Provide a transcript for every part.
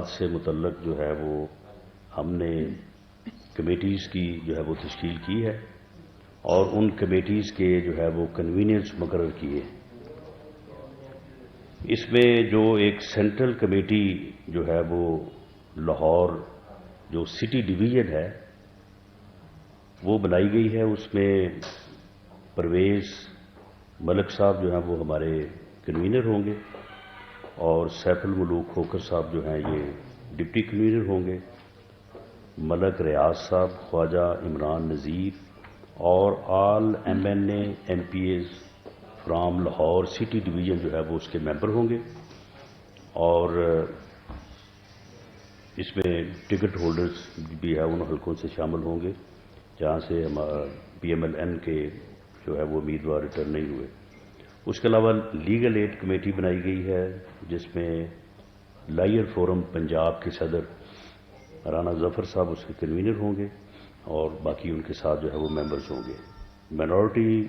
سے متعلق جو ہے وہ ہم نے کمیٹیز کی جو ہے وہ تشکیل کی ہے اور ان کمیٹیز کے جو ہے وہ کنوینرز مقرر کیے. اس میں جو ایک سینٹرل کمیٹی جو ہے وہ لاہور جو سٹی ڈویژن ہے وہ بنائی گئی ہے. اس میں پرویز ملک صاحب جو ہیں وہ ہمارے کنوینر ہوں گے اور سیف الملوک کھوکھر صاحب جو ہیں یہ ڈپٹی کنوینر ہوں گے. ملک ریاض صاحب، خواجہ عمران نذیر اور all M N A M P as from Lahore city division جو ہے وہ اس کے ممبر ہوں گے. اور اس میں ٹکٹ ہولڈرز بھی ہے ان حلقوں سے شامل ہوں گے جہاں سے ہمارا پی ایم ایل این کے جو ہے وہ امیدوار ریٹرن نہیں ہوئے. اس کے علاوہ لیگل ایڈ کمیٹی بنائی گئی ہے جس میں لائر فورم پنجاب کے صدر رانا ظفر صاحب اس کے کنوینر ہوں گے اور باقی ان کے ساتھ جو ہے وہ ممبرز ہوں گے. مائنورٹی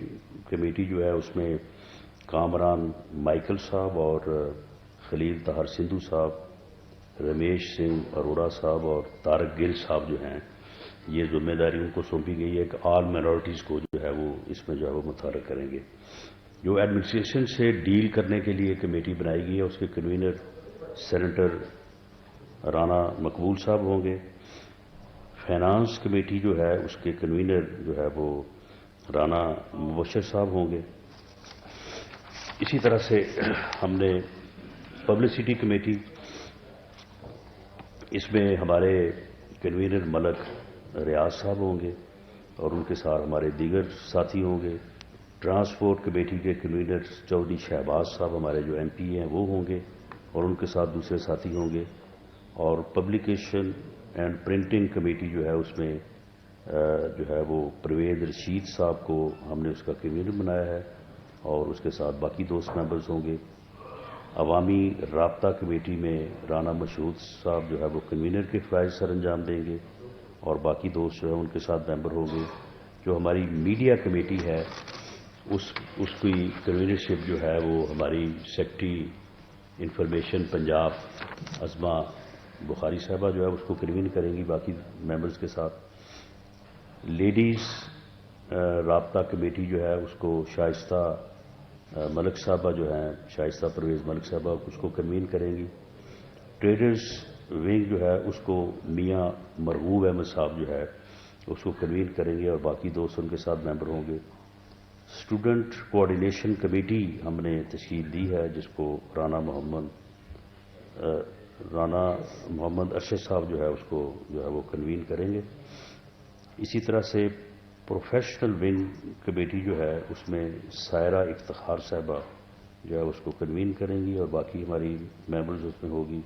کمیٹی جو ہے اس میں کامران مائیکل صاحب اور خلیل طاہر سندھو صاحب، رمیش سنگھ اروڑا صاحب اور طارق گل صاحب جو ہیں یہ ذمہ داری ان کو سونپی گئی ہے کہ آل مائنورٹیز کو جو ہے وہ اس میں جو ہے وہ متحرک کریں گے. جو ایڈمنسٹریشن سے ڈیل کرنے کے لیے کمیٹی بنائی گئی ہے اس کے کنوینر سینیٹر رانا مقبول صاحب ہوں گے. فائنانس کمیٹی جو ہے اس کے کنوینر جو ہے وہ رانا مبشر صاحب ہوں گے. اسی طرح سے ہم نے پبلسٹی کمیٹی، اس میں ہمارے کنوینر ملک ریاض صاحب ہوں گے اور ان کے ساتھ ہمارے دیگر ساتھی ہوں گے. ٹرانسپورٹ کمیٹی کے کنوینر چودھری شہباز صاحب ہمارے جو ایم پی ہیں وہ ہوں گے اور ان کے ساتھ دوسرے ساتھی ہوں گے. اور پبلیکیشن اینڈ پرنٹنگ کمیٹی جو ہے اس میں جو ہے وہ پرویز رشید صاحب کو ہم نے اس کا کنوینر بنایا ہے اور اس کے ساتھ باقی دوست ممبرز ہوں گے. عوامی رابطہ کمیٹی میں رانا مشہود صاحب جو ہے وہ کنوینر کے فرائض سر انجام دیں گے اور باقی دوست جو ہے ان کے ساتھ ممبر ہوں گے. جو ہماری میڈیا کمیٹی ہے اس کی کنوینرشپ جو ہے وہ ہماری سیکٹری انفارمیشن پنجاب عظما بخاری صاحبہ جو ہے اس کو کنوین کریں گی باقی ممبرز کے ساتھ. لیڈیز رابطہ کمیٹی جو ہے اس کو شائستہ ملک صاحبہ جو ہیں شائستہ پرویز ملک صاحبہ اس کو کنوین کریں گی. ٹریڈرز ونگ جو ہے اس کو میاں مرغوب احمد صاحب جو ہے اس کو کنوین کریں گے اور باقی دوست ان کے ساتھ ممبر ہوں گے. اسٹوڈنٹ کوآرڈینیشن کمیٹی ہم نے تشکیل دی ہے جس کو رانا محمد ارشد صاحب جو ہے اس کو جو ہے وہ کنوین کریں گے. اسی طرح سے پروفیشنل ونگ کمیٹی جو ہے اس میں سائرہ افتخار صاحبہ جو ہے اس کو کنوین کریں گی اور باقی ہماری ممبرز اس میں ہوگی.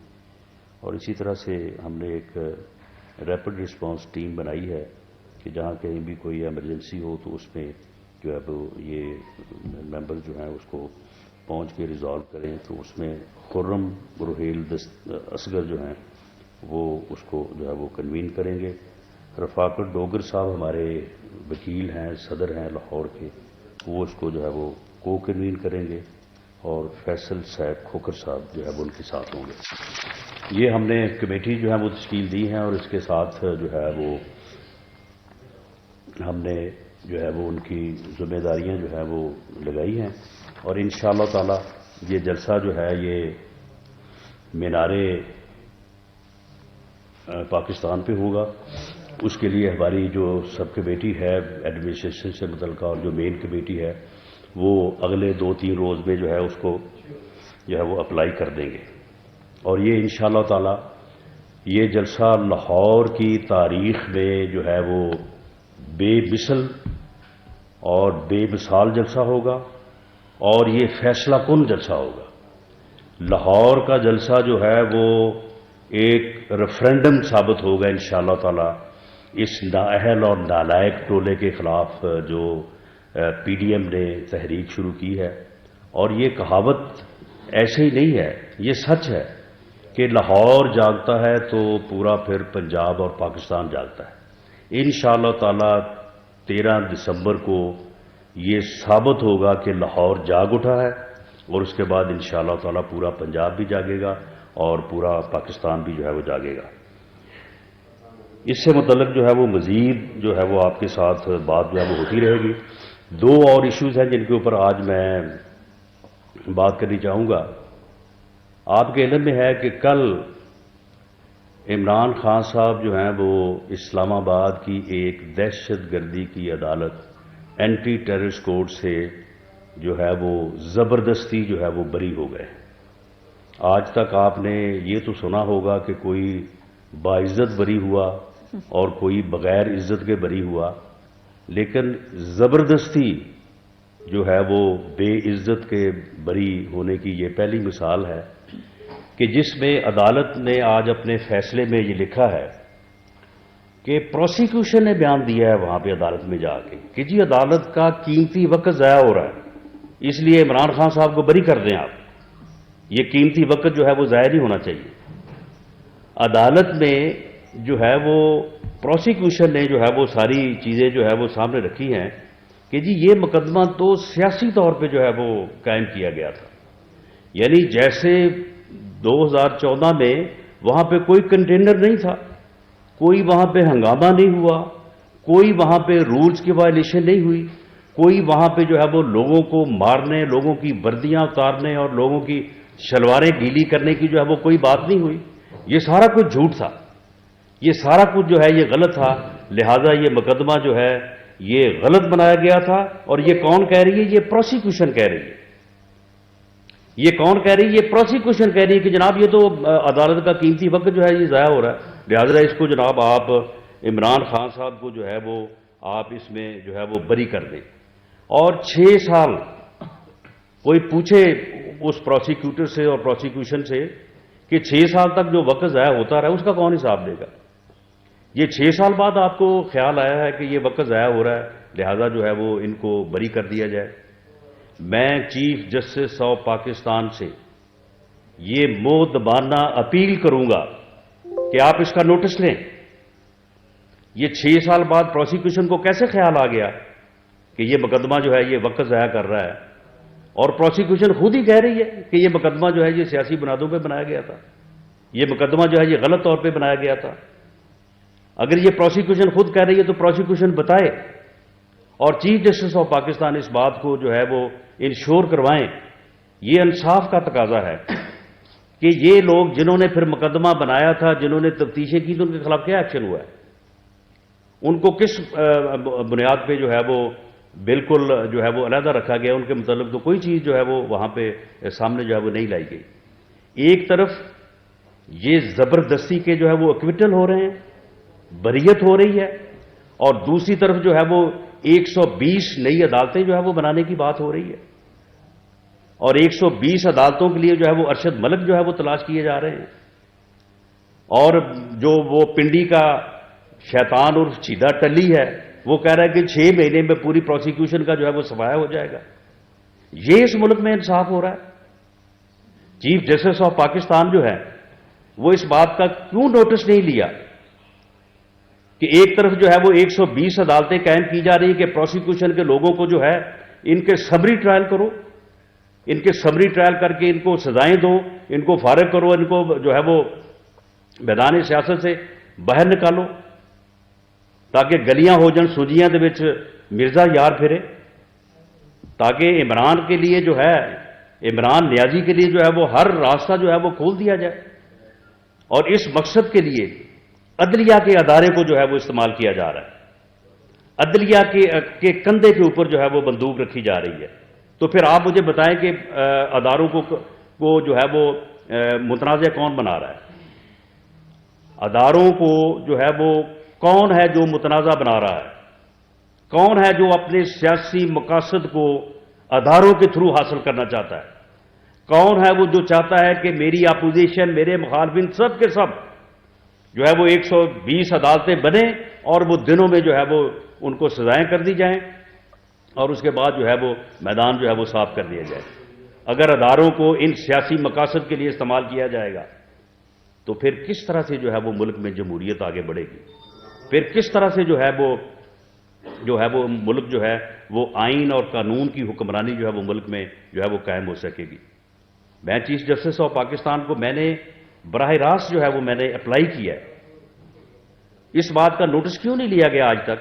اور اسی طرح سے ہم نے ایک ریپڈ رسپانس ٹیم بنائی ہے کہ جہاں کہیں بھی کوئی ایمرجنسی ہو تو اس میں جو ہے وہ یہ ممبر جو ہیں اس کو پہنچ کے ریزالو کریں. تو اس میں خرم روہیل اصغر جو ہیں وہ اس کو جو ہے وہ کنوین کریں گے. رفاقت ڈوگر صاحب ہمارے وکیل ہیں، صدر ہیں لاہور کے، وہ اس کو جو ہے وہ کو کنوین کریں گے اور فیصل صاحب کھوکھر صاحب جو ہے وہ ان کے ساتھ ہوں گے. یہ ہم نے کمیٹی جو ہے وہ تشکیل دی ہیں اور اس کے ساتھ جو ہے وہ ہم نے جو ہے وہ ان کی ذمہ داریاں جو ہے وہ لگائی ہیں. اور انشاءاللہ تعالی یہ جلسہ جو ہے یہ مینارے پاکستان پہ ہوگا. اس کے لیے ہماری جو سب کمیٹی ہے ایڈمنسٹریشن سے متعلقہ اور جو مین کمیٹی ہے وہ اگلے 2-3 روز میں جو ہے اس کو جو ہے وہ اپلائی کر دیں گے. اور یہ انشاءاللہ تعالی یہ جلسہ لاہور کی تاریخ میں جو ہے وہ بے مثل اور بے مثال جلسہ ہوگا اور یہ فیصلہ کن جلسہ ہوگا. لاہور کا جلسہ جو ہے وہ ایک ریفرینڈم ثابت ہوگا انشاءاللہ تعالی اس نااہل اور نالائق ٹولے کے خلاف جو پی ڈی ایم نے تحریک شروع کی ہے. اور یہ کہاوت ایسے ہی نہیں ہے، یہ سچ ہے کہ لاہور جاگتا ہے تو پورا پھر پنجاب اور پاکستان جاگتا ہے. انشاءاللہ تعالی 13 دسمبر کو یہ ثابت ہوگا کہ لاہور جاگ اٹھا ہے اور اس کے بعد انشاءاللہ تعالی پورا پنجاب بھی جاگے گا اور پورا پاکستان بھی جو ہے وہ جاگے گا۔ اس سے متعلق جو ہے وہ مزید جو ہے وہ آپ کے ساتھ بات جو ہے وہ ہوتی رہے گی۔ دو اور ایشوز ہیں جن کے اوپر آج میں بات کرنی چاہوں گا۔ آپ کے علم میں ہے کہ کل عمران خان صاحب جو ہیں وہ اسلام آباد کی ایک دہشت گردی کی عدالت اینٹی ٹیررسٹ کورٹ سے جو ہے وہ زبردستی جو ہے وہ بری ہو گئے۔ آج تک آپ نے یہ تو سنا ہوگا کہ کوئی باعزت بری ہوا اور کوئی بغیر عزت کے بری ہوا، لیکن زبردستی جو ہے وہ بے عزت کے بری ہونے کی یہ پہلی مثال ہے کہ جس میں عدالت نے آج اپنے فیصلے میں یہ لکھا ہے کہ پروسیکیوشن نے بیان دیا ہے وہاں پہ عدالت میں جا کے کہ جی عدالت کا قیمتی وقت ضائع ہو رہا ہے، اس لیے عمران خان صاحب کو بری کر دیں آپ، یہ قیمتی وقت جو ہے وہ ضائع نہیں ہونا چاہیے۔ عدالت میں جو ہے وہ پروسیکیوشن نے جو ہے وہ ساری چیزیں جو ہے وہ سامنے رکھی ہیں کہ جی یہ مقدمہ تو سیاسی طور پہ جو ہے وہ قائم کیا گیا تھا، یعنی جیسے 2014 میں وہاں پہ کوئی کنٹینر نہیں تھا، کوئی وہاں پہ ہنگامہ نہیں ہوا، کوئی وہاں پہ رولز کی وائلیشن نہیں ہوئی، کوئی وہاں پہ جو ہے وہ لوگوں کو مارنے، لوگوں کی وردیاں اتارنے اور لوگوں کی شلواریں گیلی کرنے کی جو ہے وہ کوئی بات نہیں ہوئی۔ یہ سارا کچھ جھوٹ تھا، یہ سارا کچھ جو ہے یہ غلط تھا، لہذا یہ مقدمہ جو ہے یہ غلط بنایا گیا تھا۔ اور یہ کون کہہ رہی ہے؟ یہ پروسیکیوشن کہہ رہی ہے۔ یہ کون کہہ رہی ہے؟ یہ پروسیکیوشن کہہ رہی ہے کہ جناب یہ تو عدالت کا قیمتی وقت جو ہے یہ ضائع ہو رہا ہے، لہذا اس کو جناب آپ عمران خان صاحب کو جو ہے وہ آپ اس میں جو ہے وہ بری کر دیں۔ اور 6 سال کوئی پوچھے اس پروسیکیوٹر سے اور پروسیکیوشن سے کہ 6 سال تک جو وقت ضائع ہوتا رہا ہے اس کا کون حساب دے گا؟ یہ 6 سال بعد آپ کو خیال آیا ہے کہ یہ وقت ضائع ہو رہا ہے، لہذا جو ہے وہ ان کو بری کر دیا جائے۔ میں چیف جسٹس آف پاکستان سے یہ مؤدبانہ اپیل کروں گا کہ آپ اس کا نوٹس لیں۔ یہ 6 سال بعد پروسیکیوشن کو کیسے خیال آ گیا کہ یہ مقدمہ جو ہے یہ وقت ضائع کر رہا ہے؟ اور پروسیکیوشن خود ہی کہہ رہی ہے کہ یہ مقدمہ جو ہے یہ سیاسی بنیادوں پہ بنایا گیا تھا، یہ مقدمہ جو ہے یہ غلط طور پہ بنایا گیا تھا۔ اگر یہ پروسیکیوشن خود کہہ رہی ہے تو پروسیکیوشن بتائے اور چیف جسٹس آف پاکستان اس بات کو جو ہے وہ انشور کروائیں۔ یہ انصاف کا تقاضا ہے کہ یہ لوگ جنہوں نے پھر مقدمہ بنایا تھا، جنہوں نے تفتیشیں کی، تو ان کے خلاف کیا ایکشن ہوا ہے؟ ان کو کس بنیاد پہ جو ہے وہ بالکل جو ہے وہ علیحدہ رکھا گیا؟ ان کے متعلق تو کوئی چیز جو ہے وہ وہاں پہ سامنے جو ہے وہ نہیں لائی گئی۔ ایک طرف یہ زبردستی کے جو ہے وہ ایکویٹل ہو رہے ہیں، بریت ہو رہی ہے، اور دوسری طرف جو ہے وہ 120 نئی عدالتیں جو ہے وہ بنانے کی بات ہو رہی ہے، اور 120 عدالتوں کے لیے جو ہے وہ ارشد ملک جو ہے وہ تلاش کیے جا رہے ہیں، اور جو وہ پنڈی کا شیطان اور چیدہ ٹلی ہے وہ کہہ رہا ہے کہ 6 مہینے میں پوری پروسیکیوشن کا جو ہے وہ صفایا ہو جائے گا۔ یہ اس ملک میں انصاف ہو رہا ہے؟ چیف جسٹس آف پاکستان جو ہے وہ اس بات کا کیوں نوٹس نہیں لیا کہ ایک طرف جو ہے وہ 120 عدالتیں قائم کی جا رہی ہیں کہ پروسیکیوشن کے لوگوں کو جو ہے ان کے سمری ٹرائل کرو، ان کے سمری ٹرائل کر کے ان کو سزائیں دو، ان کو فارغ کرو، ان کو جو ہے وہ میدان سیاست سے باہر نکالو تاکہ گلیاں ہو جان سوجیاں دے وچ مرزا یار پھرے، تاکہ عمران کے لیے جو ہے عمران نیازی کے لیے جو ہے وہ ہر راستہ جو ہے وہ کھول دیا جائے، اور اس مقصد کے لیے عدلیہ کے ادارے کو جو ہے وہ استعمال کیا جا رہا ہے، عدلیہ کے کندھے کے اوپر جو ہے وہ بندوق رکھی جا رہی ہے۔ تو پھر آپ مجھے بتائیں کہ اداروں کو جو ہے وہ متنازع کون بنا رہا ہے؟ اداروں کو جو ہے وہ کون ہے جو متنازع بنا رہا ہے؟ کون ہے جو اپنے سیاسی مقاصد کو اداروں کے تھرو حاصل کرنا چاہتا ہے؟ کون ہے وہ جو چاہتا ہے کہ میری اپوزیشن، میرے مخالفین سب کے سب جو ہے وہ 120 عدالتیں بنیں اور وہ دنوں میں جو ہے وہ ان کو سزائیں کر دی جائیں اور اس کے بعد جو ہے وہ میدان جو ہے وہ صاف کر دیا جائے؟ اگر اداروں کو ان سیاسی مقاصد کے لیے استعمال کیا جائے گا تو پھر کس طرح سے جو ہے وہ ملک میں جمہوریت آگے بڑھے گی؟ پھر کس طرح سے جو ہے وہ ملک جو ہے وہ آئین اور قانون کی حکمرانی جو ہے وہ ملک میں جو ہے وہ قائم ہو سکے گی؟ میں چیف جسٹس آف پاکستان کو میں نے براہ راست جو ہے وہ میں نے اپلائی کیا ہے، اس بات کا نوٹس کیوں نہیں لیا گیا آج تک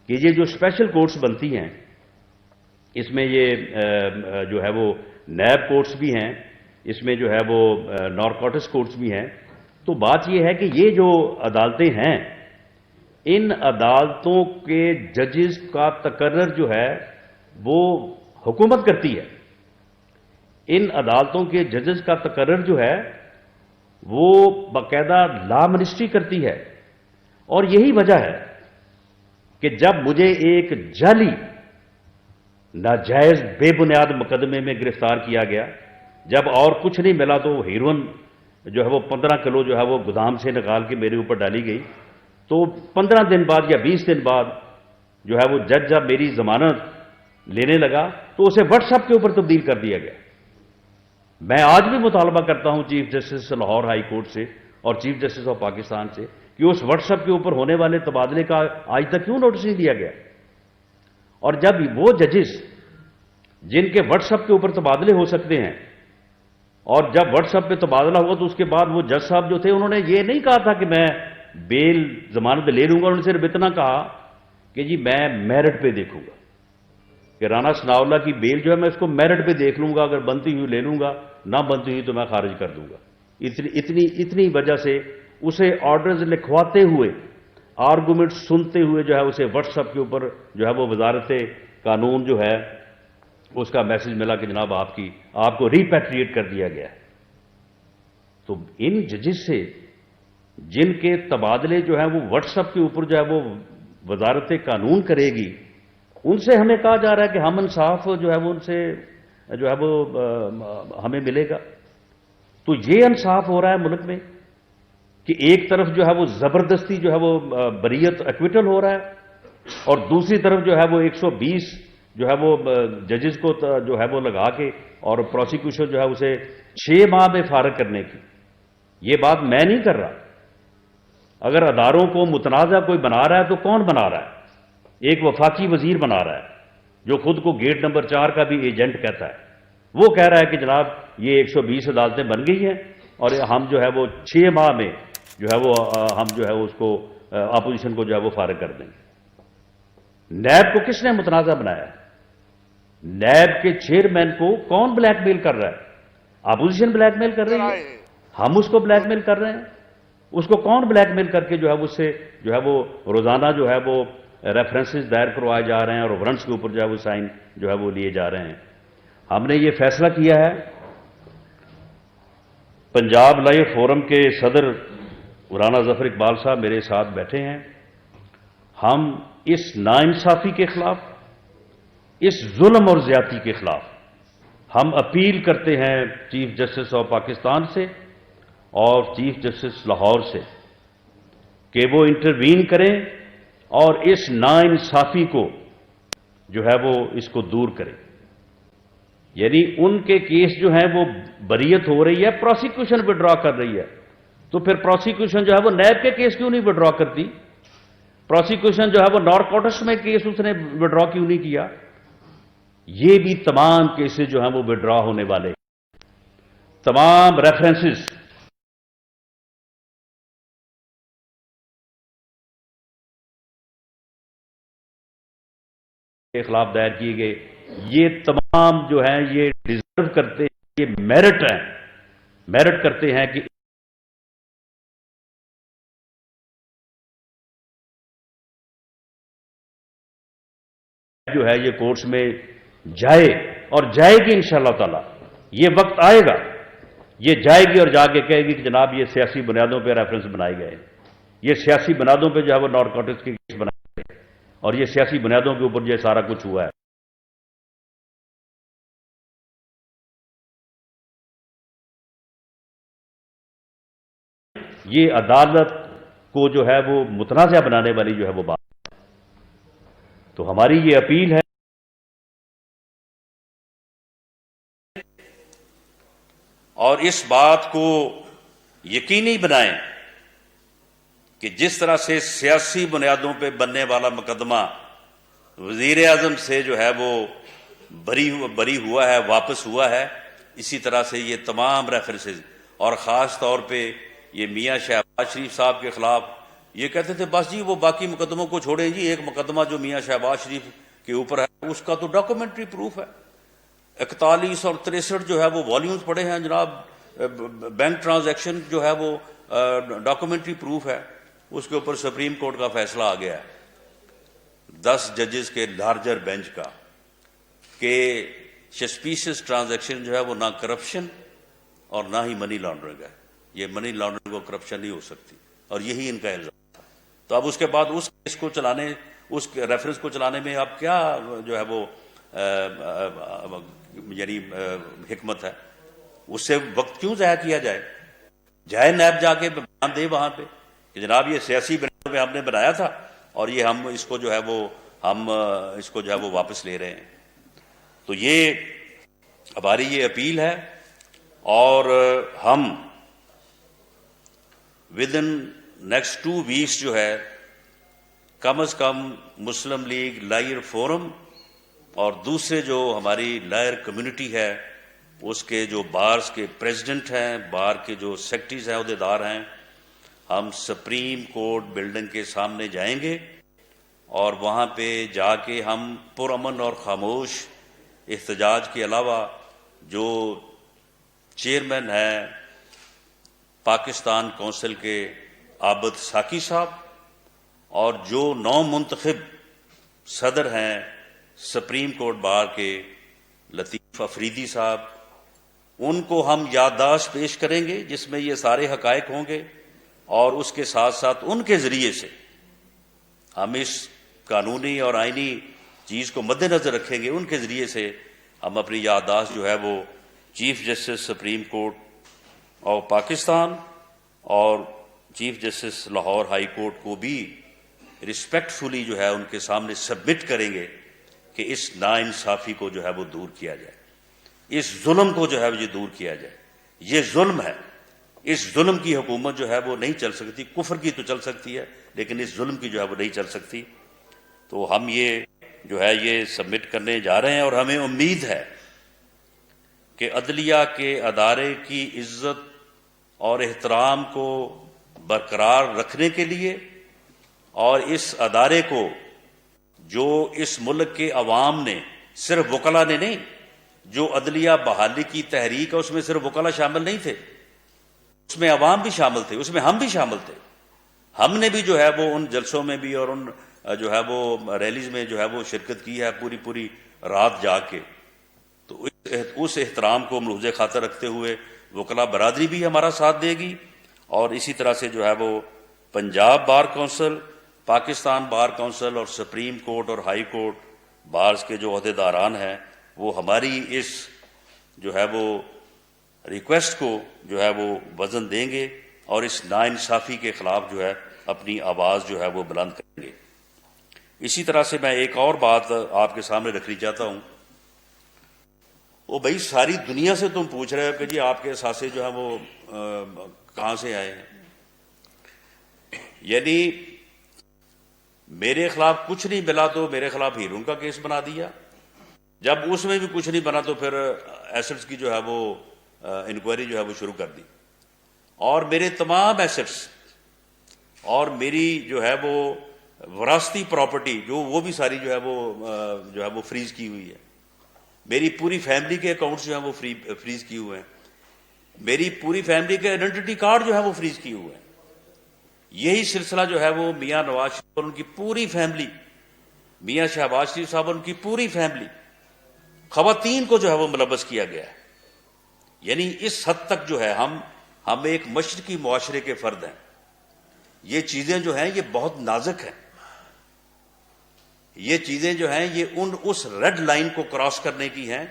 کہ یہ جو اسپیشل کورٹس بنتی ہیں اس میں یہ جو ہے وہ نیب کورٹس بھی ہیں، اس میں جو ہے وہ نارکوٹکس کورٹس بھی ہیں. تو بات یہ ہے کہ یہ جو عدالتیں ہیں ان عدالتوں کے ججز کا تقرر جو ہے وہ حکومت کرتی ہے. ان عدالتوں کے ججز کا تقرر جو ہے وہ باقاعدہ لا منسٹری کرتی ہے. اور یہی وجہ ہے کہ جب مجھے ایک جعلی ناجائز بے بنیاد مقدمے میں گرفتار کیا گیا، جب اور کچھ نہیں ملا تو ہیروئن جو ہے وہ 15 کلو جو ہے وہ گودام سے نکال کے میرے اوپر ڈالی گئی، تو 15 دن بعد یا 20 دن بعد جو ہے وہ جج جب میری ضمانت لینے لگا تو اسے واٹس ایپ کے اوپر تبدیل کر دیا گیا. میں آج بھی مطالبہ کرتا ہوں chief justice Lahore high court سے اور چیف جسٹس آف پاکستان سے کہ اس واٹس ایپ کے اوپر ہونے والے تبادلے کا آج تک کیوں نوٹس نہیں دیا گیا. اور جب وہ ججز جن کے واٹس ایپ کے اوپر تبادلے ہو سکتے ہیں، اور جب واٹس ایپ پہ تبادلہ ہوا تو اس کے بعد وہ جج صاحب جو تھے انہوں نے یہ نہیں کہا تھا کہ میں بیل ضمانت لے لوں گا، انہوں نے صرف اتنا کہا کہ جی میں میرٹ پہ دیکھوں گا کہ رانا ثناء اللہ کی بیل جو ہے میں اس کو میرٹ پہ دیکھ لوں گا، اگر بنتی ہوئی لے لوں گا، نہ بنتی ہوئی تو میں خارج کر دوں گا. اتنی وجہ سے اسے آرڈرز لکھواتے ہوئے، آرگومنٹ سنتے ہوئے جو ہے اسے واٹس ایپ کے اوپر جو ہے وہ وزارت قانون جو ہے اس کا میسج ملا کہ جناب آپ کو ریپیٹریٹ کر دیا گیا ہے. تو ان ججز سے جن کے تبادلے جو ہیں وہ واٹس ایپ کے اوپر جو ہے وہ وزارت قانون کرے گی، ان سے ہمیں کہا جا رہا ہے کہ ہم انصاف جو ہے وہ ان سے جو ہے وہ ہمیں ملے گا. تو یہ انصاف ہو رہا ہے ملک میں کہ ایک طرف جو ہے وہ زبردستی جو ہے وہ بریت ایکویٹل ہو رہا ہے اور دوسری طرف جو ہے وہ 120 جو ہے وہ ججز کو جو ہے وہ لگا کے اور پروسیکیوشن جو ہے اسے 6 ماہ میں فارغ کرنے کی. یہ بات میں نہیں کر رہا. اگر اداروں کو متنازع کوئی بنا رہا ہے تو کون بنا رہا ہے؟ ایک وفاقی وزیر بنا رہا ہے جو خود کو گیٹ نمبر 4 کا بھی ایجنٹ کہتا ہے. وہ کہہ رہا ہے کہ جناب یہ 120 عدالتیں بن گئی ہیں اور ہم جو ہے وہ 6 ماہ میں جو ہے وہ ہم جو ہے اس کو اپوزیشن کو جو ہے وہ فارغ کر دیں گے. نیب کو کس نے متنازع بنایا؟ نیب کے چیئرمین کو کون بلیک میل کر رہا ہے؟ اپوزیشن بلیک میل کر رہی ہے، ہم اس کو بلیک میل کر رہے ہیں. اس کو کون بلیک میل کر کے جو ہے اس سے جو ہے وہ روزانہ جو ہے وہ ریفرنسز دائر کروائے جا رہے ہیں اور وارنٹس کے اوپر جو ہے وہ سائن جو ہے وہ لیے جا رہے ہیں. ہم نے یہ فیصلہ کیا ہے، پنجاب لائیو فورم کے صدر رانا ظفر اقبال صاحب میرے ساتھ بیٹھے ہیں. ہم اس ناانصافی کے خلاف، اس ظلم اور زیادتی کے خلاف ہم اپیل کرتے ہیں چیف جسٹس آف پاکستان سے اور چیف جسٹس لاہور سے کہ وہ انٹروین کریں اور اس ناانصافی کو جو ہے وہ اس کو دور کریں. یعنی ان کے کیس جو ہیں وہ بریت ہو رہی ہے، پروسیکیوشن وڈرا کر رہی ہے، تو پھر پروسیکیوشن جو ہے وہ نیب کے کیس کیوں نہیں وڈرا کرتی؟ پروسیکیوشن جو ہے وہ نارکوٹکس میں کیس اس نے وڈرا کیوں نہیں کیا؟ یہ بھی تمام کیسز جو ہیں وہ وڈرا ہونے والے، تمام ریفرنسز کے خلاف دائر کیے گئے، یہ تمام جو ہیں یہ ڈیزرو کرتے ہیں، یہ میرٹ کرتے ہیں کہ جو ہے یہ کورٹس میں جائے اور جائے گی انشاءاللہ تعالی. یہ وقت آئے گا، یہ جائے گی اور جا کے کہے گی کہ جناب یہ سیاسی بنیادوں پہ ریفرنس بنائے گئے، یہ سیاسی بنیادوں پہ جو ہے وہ نارکوٹکس کے کیس بنائے گئے اور یہ سیاسی بنیادوں کے اوپر یہ سارا کچھ ہوا ہے. یہ عدالت کو جو ہے وہ متنازع بنانے والی جو ہے وہ بات. تو ہماری یہ اپیل ہے اور اس بات کو یقینی بنائیں کہ جس طرح سے سیاسی بنیادوں پہ بننے والا مقدمہ وزیر اعظم سے جو ہے وہ بری ہوا ہے، واپس ہوا ہے، اسی طرح سے یہ تمام ریفرنسز اور خاص طور پہ یہ میاں شہباز شریف صاحب کے خلاف یہ کہتے تھے بس جی وہ باقی مقدموں کو چھوڑیں جی، ایک مقدمہ جو میاں شہباز شریف کے اوپر ہے اس کا تو ڈاکومنٹری پروف ہے، 41 اور 63 جو ہے وہ والیومز پڑے ہیں جناب، بینک ٹرانزیکشن جو ہے وہ ڈاکومنٹری پروف ہے، اس کے اوپر سپریم کورٹ کا فیصلہ آ گیا ہے 10 ججز کے لارجر بینچ کا کہ سسپیشس ٹرانزیکشن جو ہے وہ نہ کرپشن اور نہ ہی منی لانڈرنگ ہے، یہ منی لانڈرنگ اور کرپشن نہیں ہو سکتی، اور یہی ان کا الزام تھا۔ تو اب اس کے بعد اس کیس کو چلانے، اس ریفرنس کو چلانے میں اب کیا جو ہے وہ یعنی حکمت ہے؟ اس سے وقت کیوں ضائع کیا جائے؟ جائے نیب جا کے بیان دے وہاں پہ کہ جناب یہ سیاسی بنیاد پہ ہم نے بنایا تھا اور یہ ہم اس کو جو ہے وہ ہم اس کو جو ہے وہ واپس لے رہے ہیں۔ تو یہ ہماری یہ اپیل ہے، اور ہم ود ان نیکسٹ 2 ویکس جو ہے کم از کم مسلم لیگ لائر فورم اور دوسرے جو ہماری لائر کمیونٹی ہے اس کے جو بارز کے پریزیڈنٹ ہیں، بار کے جو سیکرٹریز ہیں، عہدیدار ہیں، ہم سپریم کورٹ بلڈنگ کے سامنے جائیں گے اور وہاں پہ جا کے ہم پرامن اور خاموش احتجاج کے علاوہ جو چیئرمین ہیں پاکستان کونسل کے عابد ساکی صاحب اور جو نو منتخب صدر ہیں سپریم کورٹ بار کے لطیف افریدی صاحب، ان کو ہم یادداشت پیش کریں گے جس میں یہ سارے حقائق ہوں گے، اور اس کے ساتھ ساتھ ان کے ذریعے سے ہم اس قانونی اور آئینی چیز کو مد نظر رکھیں گے، ان کے ذریعے سے ہم اپنی یادداشت جو ہے وہ chief justice supreme court of Pakistan اور chief justice Lahore high court کو بھی رسپیکٹفلی جو ہے ان کے سامنے سبمٹ کریں گے کہ اس ناانصافی کو جو ہے وہ دور کیا جائے، اس ظلم کو جو ہے یہ دور کیا جائے۔ یہ ظلم ہے، اس ظلم کی حکومت جو ہے وہ نہیں چل سکتی، کفر کی تو چل سکتی ہے لیکن اس ظلم کی جو ہے وہ نہیں چل سکتی۔ تو ہم یہ جو ہے یہ سبمٹ کرنے جا رہے ہیں، اور ہمیں امید ہے کہ عدلیہ کے ادارے کی عزت اور احترام کو برقرار رکھنے کے لیے، اور اس ادارے کو جو اس ملک کے عوام نے، صرف وکلاء نے نہیں، جو عدلیہ بحالی کی تحریک ہے اس میں صرف وکلاء شامل نہیں تھے، اس میں عوام بھی شامل تھے، اس میں ہم بھی شامل تھے، ہم نے بھی جو ہے وہ ان جلسوں میں بھی اور ان جو ہے وہ ریلیز میں جو ہے وہ شرکت کی ہے، پوری رات جا کے۔ تو اس احترام کو ملحوظ خاطر رکھتے ہوئے وکلاء برادری بھی ہمارا ساتھ دے گی، اور اسی طرح سے جو ہے وہ Punjab bar council, Pakistan bar council اور سپریم کورٹ اور ہائی کورٹ بارز کے جو عہدیداران ہیں وہ ہماری اس جو ہے وہ ریکویسٹ کو جو ہے وہ وزن دیں گے، اور اس ناانصافی کے خلاف جو ہے اپنی آواز جو ہے وہ بلند کریں گے۔ اسی طرح سے میں ایک اور بات آپ کے سامنے رکھنی چاہتا ہوں۔ وہ بھائی ساری دنیا سے تم پوچھ رہے ہو کہ جی آپ کے اثاثے جو ہیں وہ کہاں سے آئے ہیں، یعنی میرے خلاف کچھ نہیں ملا تو میرے خلاف ہیرون کا کیس بنا دیا، جب اس میں بھی کچھ نہیں بنا تو پھر ایسٹس کی جو ہے وہ انکوائری جو ہے وہ شروع کر دی، اور میرے تمام ایسٹس اور میری جو ہے وہ وراثتی پراپرٹی جو وہ بھی ساری جو ہے وہ فریز کی ہوئی ہے، میری پوری فیملی کے اکاؤنٹس جو ہیں وہ فریز کیے ہوئے ہیں، میری پوری فیملی کے آئیڈینٹی کارڈ جو ہے وہ فریز کیے ہوئے ہیں۔ یہی سلسلہ جو ہے وہ میاں نواز شریف اور ان کی پوری فیملی، میاں شہباز شریف صاحب اور ان کی پوری فیملی، خواتین کو جو ہے وہ ملوث کیا گیا ہے۔ یعنی اس حد تک جو ہے ہم ایک مشرقی معاشرے کے فرد ہیں، یہ چیزیں جو ہیں یہ بہت نازک ہیں، یہ چیزیں جو ہیں یہ اس ریڈ لائن کو کراس کرنے کی ہیں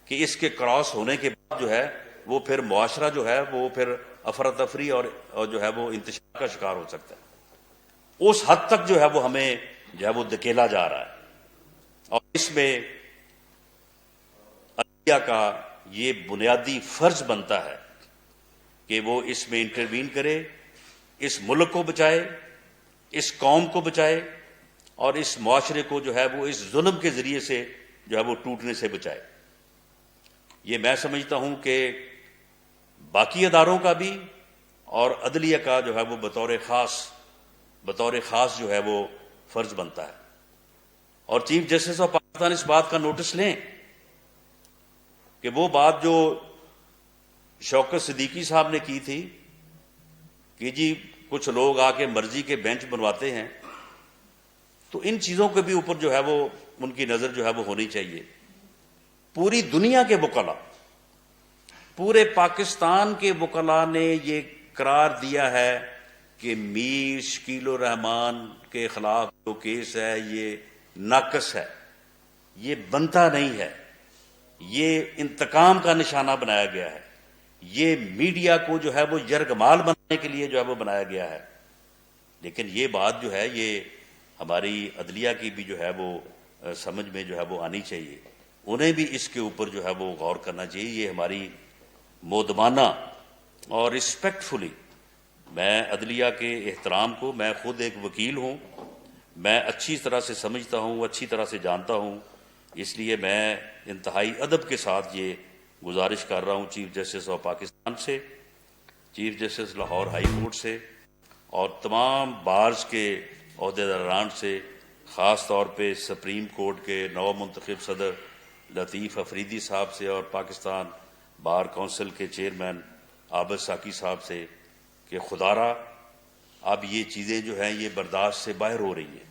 کہ اس کے کراس ہونے کے بعد جو ہے وہ پھر معاشرہ جو ہے وہ پھر افراتفری اور جو ہے وہ انتشار کا شکار ہو سکتا ہے۔ اس حد تک جو ہے وہ ہمیں جو ہے وہ دھکیلا جا رہا ہے، اور اس میں عدلیہ کا یہ بنیادی فرض بنتا ہے کہ وہ اس میں انٹروین کرے، اس ملک کو بچائے، اس قوم کو بچائے، اور اس معاشرے کو جو ہے وہ اس ظلم کے ذریعے سے جو ہے وہ ٹوٹنے سے بچائے۔ یہ میں سمجھتا ہوں کہ باقی اداروں کا بھی اور عدلیہ کا جو ہے وہ بطور خاص جو ہے وہ فرض بنتا ہے. اور چیف جسٹس آف پاکستان اس بات کا نوٹس لیں کہ وہ بات جو شوکت صدیقی صاحب نے کی تھی کہ جی کچھ لوگ آ کے مرضی کے بینچ بنواتے ہیں، تو ان چیزوں کے بھی اوپر جو ہے وہ ان کی نظر جو ہے وہ ہونی چاہیے. پوری دنیا کے وکلاء، پورے پاکستان کے وکلاء نے یہ قرار دیا ہے کہ میر شکیل الرحمان کے خلاف جو کیس ہے یہ ناقص ہے، یہ بنتا نہیں ہے، یہ انتقام کا نشانہ بنایا گیا ہے، یہ میڈیا کو جو ہے وہ یرغمال بنانے کے لیے جو ہے وہ بنایا گیا ہے. لیکن یہ بات جو ہے یہ ہماری عدلیہ کی بھی جو ہے وہ سمجھ میں جو ہے وہ آنی چاہیے، انہیں بھی اس کے اوپر جو ہے وہ غور کرنا چاہیے. یہ ہماری مودبانہ اور رسپیکٹفلی، میں عدلیہ کے احترام کو، میں خود ایک وکیل ہوں، میں اچھی طرح سے سمجھتا ہوں، اچھی طرح سے جانتا ہوں، اس لیے میں انتہائی ادب کے ساتھ یہ گزارش کر رہا ہوں چیف جسٹس آف پاکستان سے، chief justice Lahore high court سے، اور تمام بارز کے عہدیداران سے، خاص طور پہ سپریم کورٹ کے نو منتخب صدر لطیف افریدی صاحب سے، اور پاکستان بار کونسل کے چیئرمین عابد ساکی صاحب سے، کہ خدارا اب یہ چیزیں جو ہیں یہ برداشت سے باہر ہو رہی ہیں،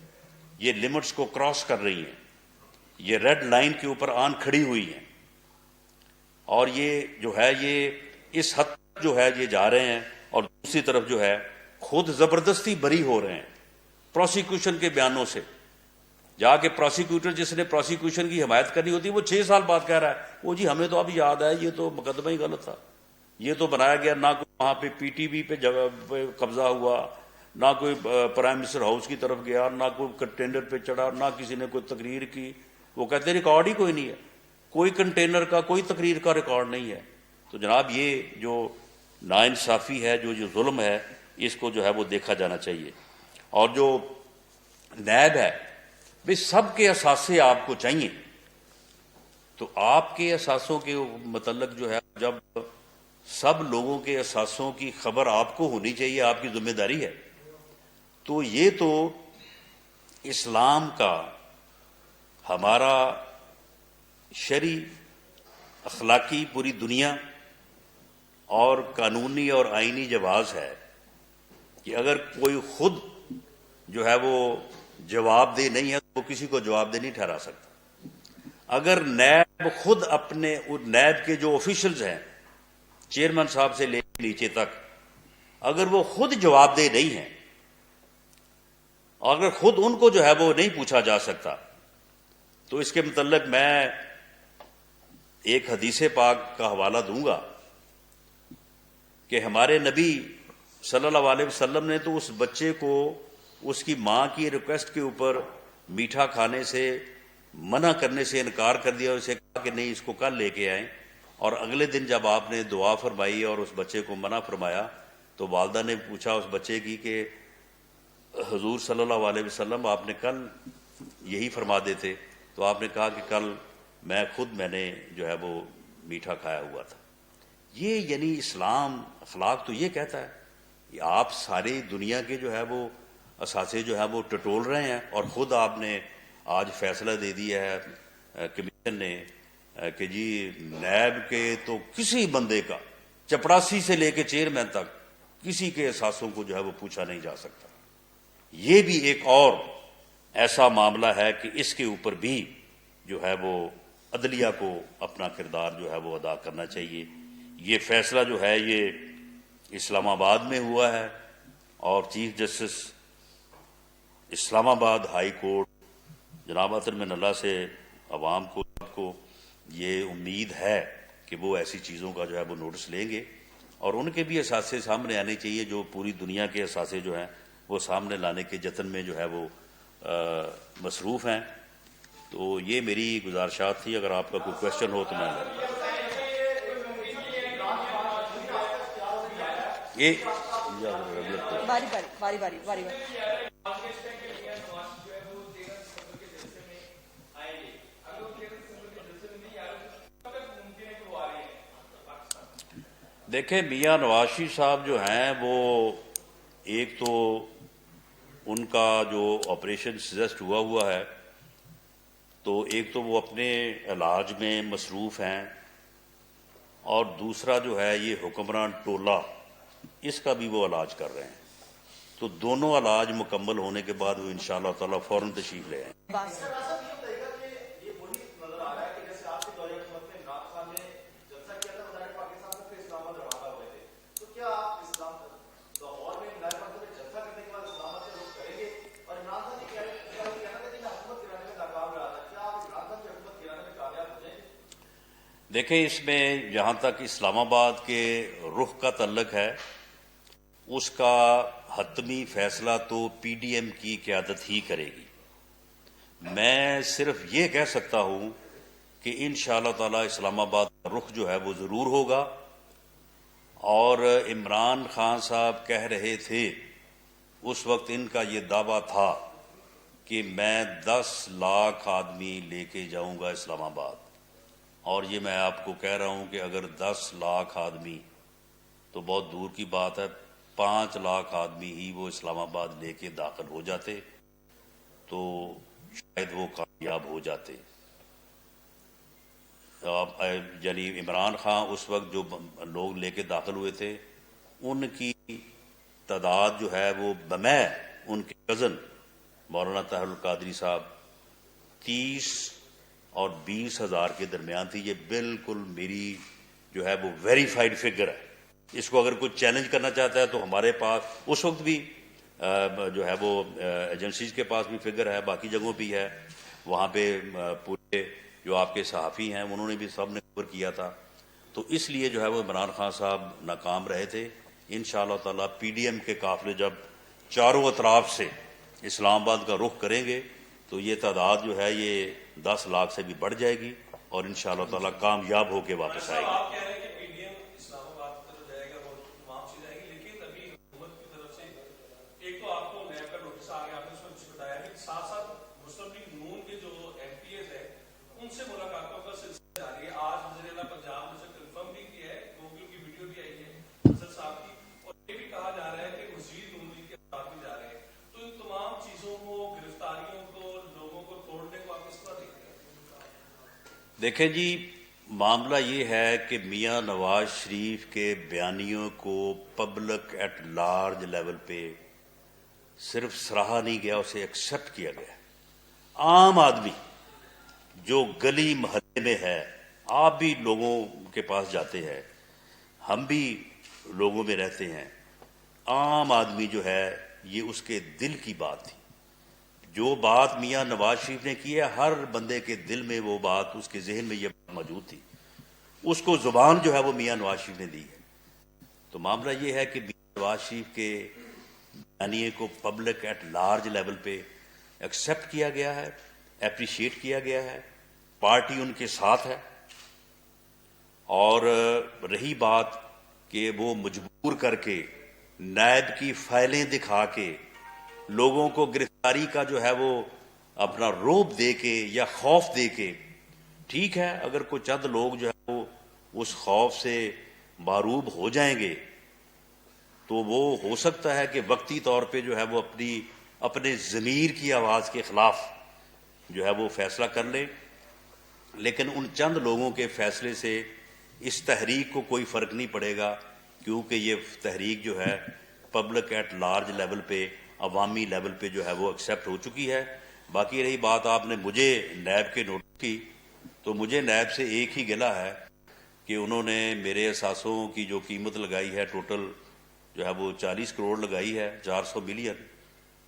یہ لمٹس کو کراس کر رہی ہیں، یہ ریڈ لائن کے اوپر آن کھڑی ہوئی ہیں، اور یہ جو ہے یہ اس حد تک جو ہے یہ جا رہے ہیں، اور دوسری طرف جو ہے خود زبردستی بری ہو رہے ہیں پروسیکیوشن کے بیانوں سے. جا کے پروسیکیوٹر جس نے پروسیکیوشن کی حمایت کرنی ہوتی ہے وہ 6 سال بعد کہہ رہا ہے وہ جی ہمیں تو اب یاد ہے یہ تو مقدمہ ہی غلط تھا، یہ تو بنایا گیا، نہ کوئی وہاں پہ پی ٹی وی پہ قبضہ ہوا، نہ کوئی پرائم منسٹر ہاؤس کی طرف گیا، نہ کوئی کنٹینر پہ چڑھا، نہ کسی نے کوئی تقریر کی. وہ کہتے ہیں ریکارڈ ہی کوئی نہیں ہے، کوئی کنٹینر کا، کوئی تقریر کا ریکارڈ نہیں ہے. تو جناب یہ جو ناانصافی ہے، جو ظلم ہے، اس کو جو ہے وہ دیکھا جانا چاہیے. اور جو نیب ہے، بھی سب کے اثاثے آپ کو چاہیے، تو آپ کے اثاثوں کے متعلق جو ہے جب سب لوگوں کے اثاثوں کی خبر آپ کو ہونی چاہیے، آپ کی ذمہ داری ہے. تو یہ تو اسلام کا، ہمارا شرعی اخلاقی پوری دنیا اور قانونی اور آئینی جواز ہے کہ اگر کوئی خود جو ہے وہ جواب دہ نہیں ہے تو وہ کسی کو جواب دہ نہیں ٹھہرا سکتا. اگر نیب خود اپنے نیب کے جو آفیشلز ہیں چیئرمین صاحب سے لے کے نیچے تک، اگر وہ خود جواب دہ نہیں ہیں، اور اگر خود ان کو جو ہے وہ نہیں پوچھا جا سکتا، تو اس کے متعلق میں ایک حدیث پاک کا حوالہ دوں گا کہ ہمارے نبی صلی اللہ علیہ وسلم نے تو اس بچے کو اس کی ماں کی ریکویسٹ کے اوپر میٹھا کھانے سے منع کرنے سے انکار کر دیا، اسے کہا کہ نہیں اس کو کل لے کے آئیں. اور اگلے دن جب آپ نے دعا فرمائی اور اس بچے کو منع فرمایا تو والدہ نے پوچھا اس بچے کی کہ حضور صلی اللہ علیہ وسلم آپ نے کل یہی فرما دیتے. تو آپ نے کہا کہ کل میں نے جو ہے وہ میٹھا کھایا ہوا تھا. یہ یعنی اسلام اخلاق تو یہ کہتا ہے کہ آپ ساری دنیا کے جو ہے وہ اثاثے جو ہے وہ ٹٹول رہے ہیں، اور خود آپ نے آج فیصلہ دے دیا ہے کمیشن نے کہ جی نیب کے تو کسی بندے کا چپڑاسی سے لے کے چیئرمین تک کسی کے اثاثوں کو جو ہے وہ پوچھا نہیں جا سکتا. یہ بھی ایک اور ایسا معاملہ ہے کہ اس کے اوپر بھی جو ہے وہ عدلیہ کو اپنا کردار جو ہے وہ ادا کرنا چاہیے. یہ فیصلہ جو ہے یہ اسلام آباد میں ہوا ہے، اور چیف جسٹس اسلام آباد ہائی کورٹ جناب اطہر من اللہ سے عوام کو یہ امید ہے کہ وہ ایسی چیزوں کا جو ہے وہ نوٹس لیں گے، اور ان کے بھی اثاثے سامنے آنے چاہیے جو پوری دنیا کے اثاثے جو ہیں وہ سامنے لانے کے جتن میں جو ہے وہ مصروف ہیں. تو یہ میری گزارشات تھی. اگر آپ کا کوئی کوشچن ہو تو میں باری دیکھیں میاں نواز شریف صاحب جو ہیں وہ ایک تو ان کا جو آپریشن سجسٹ ہوا ہے تو ایک تو وہ اپنے علاج میں مصروف ہیں اور دوسرا جو ہے یہ حکمران ٹولہ اس کا بھی وہ علاج کر رہے ہیں، تو دونوں علاج مکمل ہونے کے بعد وہ انشاءاللہ تعالیٰ فوراً تشریف لے آئیں۔ بس دیکھیں اس میں جہاں تک اسلام آباد کے رخ کا تعلق ہے اس کا حتمی فیصلہ تو پی ڈی ایم کی قیادت ہی کرے گی۔ میں صرف یہ کہہ سکتا ہوں کہ انشاءاللہ تعالی اسلام آباد کا رخ جو ہے وہ ضرور ہوگا، اور عمران خان صاحب کہہ رہے تھے اس وقت ان کا یہ دعویٰ تھا کہ میں 10 لاکھ آدمی لے کے جاؤں گا اسلام آباد، اور یہ میں آپ کو کہہ رہا ہوں کہ اگر 10 لاکھ آدمی تو بہت دور کی بات ہے، 5 لاکھ آدمی ہی وہ اسلام آباد لے کے داخل ہو جاتے تو شاید وہ کامیاب ہو جاتے۔ یعنی عمران خان اس وقت جو لوگ لے کے داخل ہوئے تھے ان کی تعداد جو ہے وہ بمع ان کے کزن مولانا طاہر القادری صاحب 30 اور 20 ہزار کے درمیان تھی۔ یہ بالکل میری جو ہے وہ ویریفائڈ فگر ہے، اس کو اگر کوئی چیلنج کرنا چاہتا ہے تو ہمارے پاس اس وقت بھی جو ہے وہ ایجنسیز کے پاس بھی فگر ہے، باقی جگہوں پہ ہے، وہاں پہ پورے جو آپ کے صحافی ہیں انہوں نے بھی سب نے کور کیا تھا، تو اس لیے جو ہے وہ عمران خان صاحب ناکام رہے تھے۔ انشاءاللہ تعالی پی ڈی ایم کے قافلے جب چاروں اطراف سے اسلام آباد کا رخ کریں گے تو یہ تعداد جو ہے یہ 10 لاکھ سے بھی بڑھ جائے گی اور انشاءاللہ تعالی کامیاب ہو کے واپس آئے گی۔ دیکھیں جی معاملہ یہ ہے کہ میاں نواز شریف کے بیانیوں کو پبلک ایٹ لارج لیول پہ صرف سراہا نہیں گیا، اسے ایکسیپٹ کیا گیا۔ عام آدمی جو گلی محلے میں ہے، آپ بھی لوگوں کے پاس جاتے ہیں، ہم بھی لوگوں میں رہتے ہیں، عام آدمی جو ہے یہ اس کے دل کی بات تھی۔ جو بات میاں نواز شریف نے کی ہے ہر بندے کے دل میں وہ بات، اس کے ذہن میں یہ بات موجود تھی، اس کو زبان جو ہے وہ میاں نواز شریف نے دی ہے۔ تو معاملہ یہ ہے کہ میاں نواز شریف کے بیانیے کو پبلک ایٹ لارج لیول پہ ایکسیپٹ کیا گیا ہے، اپریشیٹ کیا گیا ہے، پارٹی ان کے ساتھ ہے، اور رہی بات کہ وہ مجبور کر کے نیب کی فائلیں دکھا کے لوگوں کو گرفتاری کا جو ہے وہ اپنا روب دے کے یا خوف دے کے، ٹھیک ہے اگر کوئی چند لوگ جو ہے وہ اس خوف سے معروب ہو جائیں گے تو وہ ہو سکتا ہے کہ وقتی طور پہ جو ہے وہ اپنے ضمیر کی آواز کے خلاف جو ہے وہ فیصلہ کر لے، لیکن ان چند لوگوں کے فیصلے سے اس تحریک کو کوئی فرق نہیں پڑے گا، کیونکہ یہ تحریک جو ہے پبلک ایٹ لارج لیول پہ، عوامی لیول پہ جو ہے وہ ایکسیپٹ ہو چکی ہے۔ باقی رہی بات آپ نے مجھے نیب کے نوٹس کی، تو مجھے نیب سے ایک ہی گلہ ہے کہ انہوں نے میرے اثاثوں کی جو قیمت لگائی ہے ٹوٹل جو ہے وہ 40 کروڑ لگائی ہے، 400 ملین،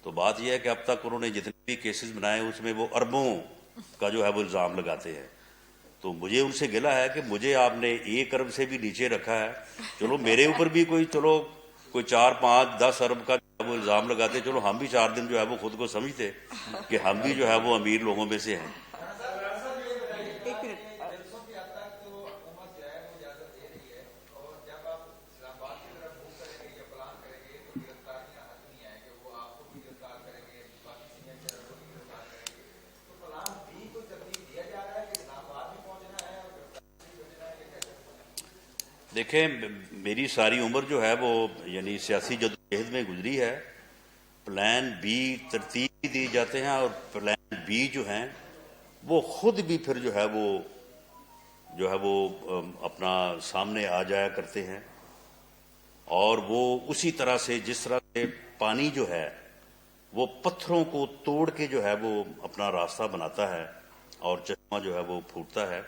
تو بات یہ ہے کہ اب تک انہوں نے جتنے بھی کیسز بنائے اس میں وہ اربوں کا جو ہے وہ الزام لگاتے ہیں، تو مجھے ان سے گلہ ہے کہ مجھے آپ نے 1 ارب سے بھی نیچے رکھا ہے، چلو میرے اوپر بھی کوئی 4 5 10 ارب کا وہ الزام لگاتے، چلو ہم بھی 4 دن جو ہے وہ خود کو سمجھتے کہ ہم بھی جو ہے وہ امیر لوگوں میں سے ہیں۔ ایک منٹ دیکھیں میری ساری عمر جو ہے وہ یعنی سیاسی جدوجہد میں گزری ہے. پلان بی ترتیب دی جاتے ہیں اور پلان بی جو ہیں وہ خود بھی پھر جو ہے وہ اپنا سامنے آ جایا کرتے ہیں. اور وہ اسی طرح سے جس طرح سے پانی جو ہے وہ پتھروں کو توڑ کے جو ہے وہ اپنا راستہ بناتا ہے اور چشمہ جو ہے وہ پھوٹتا ہے،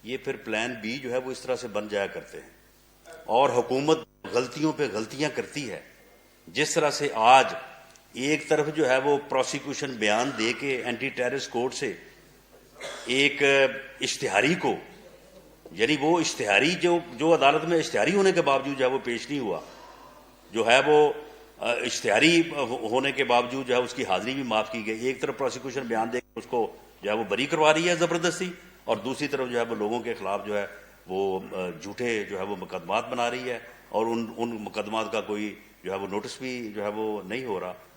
یہ پھر پلان بی جو ہے وہ اس طرح سے بن جایا کرتے ہیں. اور حکومت غلطیوں پہ غلطیاں کرتی ہے. جس طرح سے آج ایک طرف جو ہے وہ پروسیکیوشن بیان دے کے اینٹی ٹیررسٹ کورٹ سے ایک اشتہاری کو، یعنی وہ اشتہاری جو عدالت میں اشتہاری ہونے کے باوجود جو ہے وہ پیش نہیں ہوا، جو ہے وہ اشتہاری ہونے کے باوجود جو ہے اس کی حاضری بھی معاف کی گئی. ایک طرف پروسیکیوشن بیان دے کے اس کو جو ہے وہ بری کروا رہی ہے زبردستی، اور دوسری طرف جو ہے وہ لوگوں کے خلاف جو ہے وہ جھوٹے جو ہے وہ مقدمات بنا رہی ہے، اور ان مقدمات کا کوئی جو ہے وہ نوٹس بھی جو ہے وہ نہیں ہو رہا.